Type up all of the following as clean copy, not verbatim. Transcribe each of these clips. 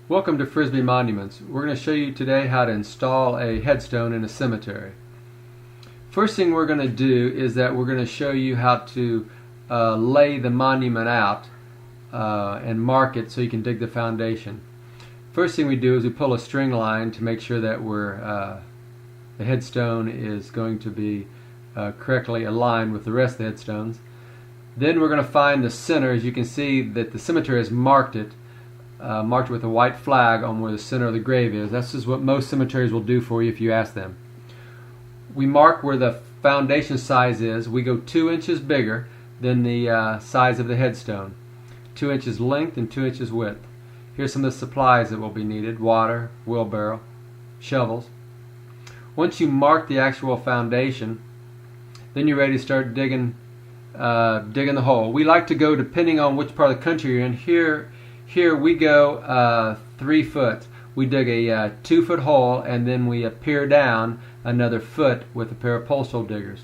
Welcome to Frisbie Monuments. We're going to show you today how to install a headstone in a cemetery. First thing we're going to do is that we're going to show you how to lay the monument out and mark it so you can dig the foundation. First thing we do is we pull a string line to make sure that the headstone is going to be correctly aligned with the rest of the headstones. Then we're going to find the center. As you can see that the cemetery has marked it with a white flag on where the center of the grave is. This is what most cemeteries will do for you if you ask them. We mark where the foundation size is. We go 2 inches bigger than the size of the headstone. 2 inches length and 2 inches width. Here's some of the supplies that will be needed: water, wheelbarrow, shovels. Once you mark the actual foundation, then you're ready to start digging the hole. We like to go, depending on which part of the country you're in. Here we go 3 foot. We dig a 2 foot hole, and then we peer down another foot with a pair of pole stole diggers.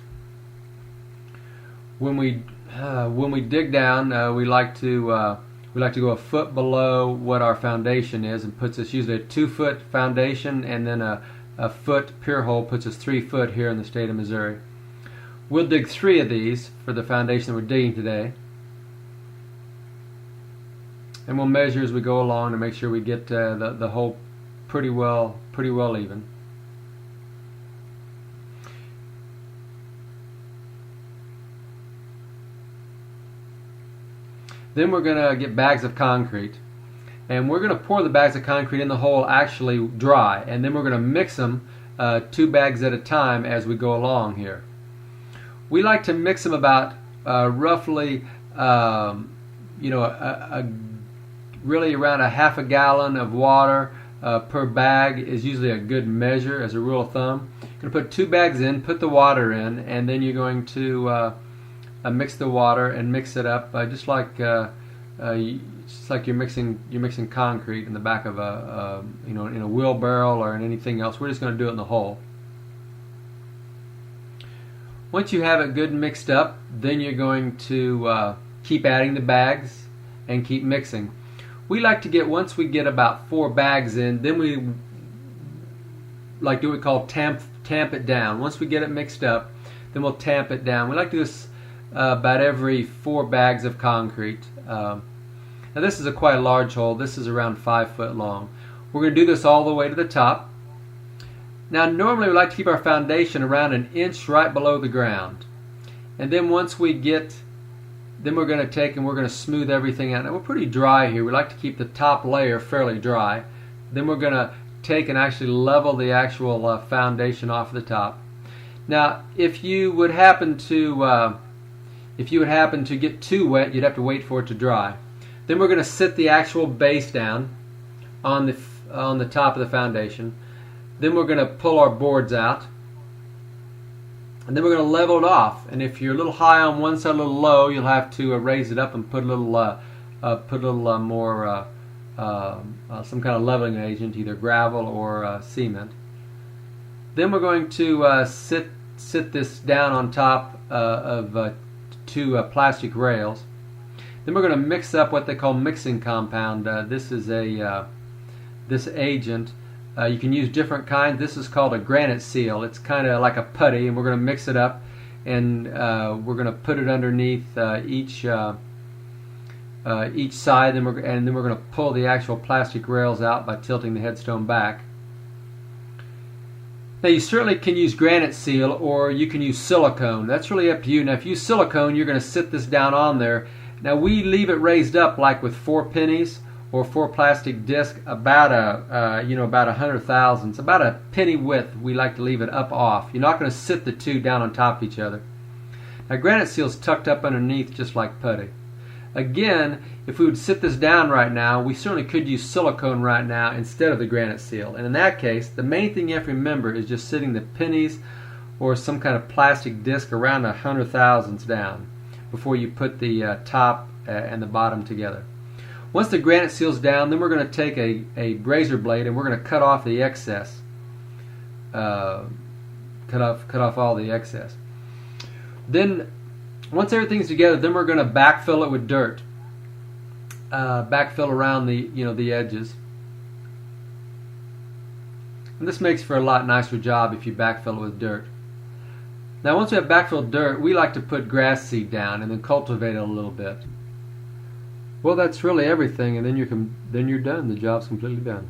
When we dig down, we like to go a foot below what our foundation is, and puts us usually a 2 foot foundation, and then a foot pier hole puts us 3 foot here in the state of Missouri. We'll dig 3 of these for the foundation that we're digging today, and we'll measure as we go along to make sure we get the hole pretty well even. Then we're going to get bags of concrete, and we're going to pour the bags of concrete in the hole actually dry, and then we're going to mix them 2 bags at a time as we go along here. We like to mix them about roughly really around a half a gallon of water per bag is usually a good measure as a rule of thumb. You're going to put 2 bags in, put the water in, and then you're going to mix the water and mix it up just like you're mixing concrete in the back of in a wheelbarrow or in anything else. We're just going to do it in the hole. Once you have it good and mixed up, then you're going to keep adding the bags and keep mixing. We like to once we get about 4 bags in, then we like do what we call tamp it down. Once we get it mixed up, then we'll tamp it down. We like to do this about every 4 bags of concrete. Now this is quite a large hole. This is around 5 foot long. We're going to do this all the way to the top. Now normally we like to keep our foundation around 1 inch right below the ground. And then once we get, then we're going to take and we're going to smooth everything out. Now we're pretty dry here. We like to keep the top layer fairly dry. Then we're going to take and actually level the actual foundation off the top. Now if you would happen to get too wet, you'd have to wait for it to dry. Then we're going to sit the actual base down on the top of the foundation. Then we're going to pull our boards out, and then we're going to level it off. And if you're a little high on one side, a little low, you'll have to raise it up and put a little more some kind of leveling agent, either gravel or cement. Then we're going to sit this down on top of 2 plastic rails. Then we're going to mix up what they call mixing compound. This is this agent. You can use different kinds. This is called a granite seal. It's kind of like a putty, and we're going to mix it up, and we're going to put it underneath each side, and then we're going to pull the actual plastic rails out by tilting the headstone back. Now you certainly can use granite seal, or you can use silicone. That's really up to you. Now if you use silicone, you're going to sit this down on there. Now we leave it raised up like with 4 pennies or 4 plastic discs, about a 100 thousandths, about a penny width. We like to leave it up off. You're not going to sit the 2 down on top of each other. Now granite seal is tucked up underneath just like putty. Again, if we would sit this down right now, we certainly could use silicone right now instead of the granite seal. And in that case, the main thing you have to remember is just sitting the pennies or some kind of plastic disc around 100 thousandths down before you put the top and the bottom together. Once the granite seal's down, then we're going to take a razor blade and we're going to cut off the excess. Cut off all the excess. Then once everything's together, then we're going to backfill it with dirt. Backfill around the edges. And this makes for a lot nicer job if you backfill it with dirt. Now once we have backfilled dirt, we like to put grass seed down and then cultivate it a little bit. Well, that's really everything, and then you're done. The job's completely done.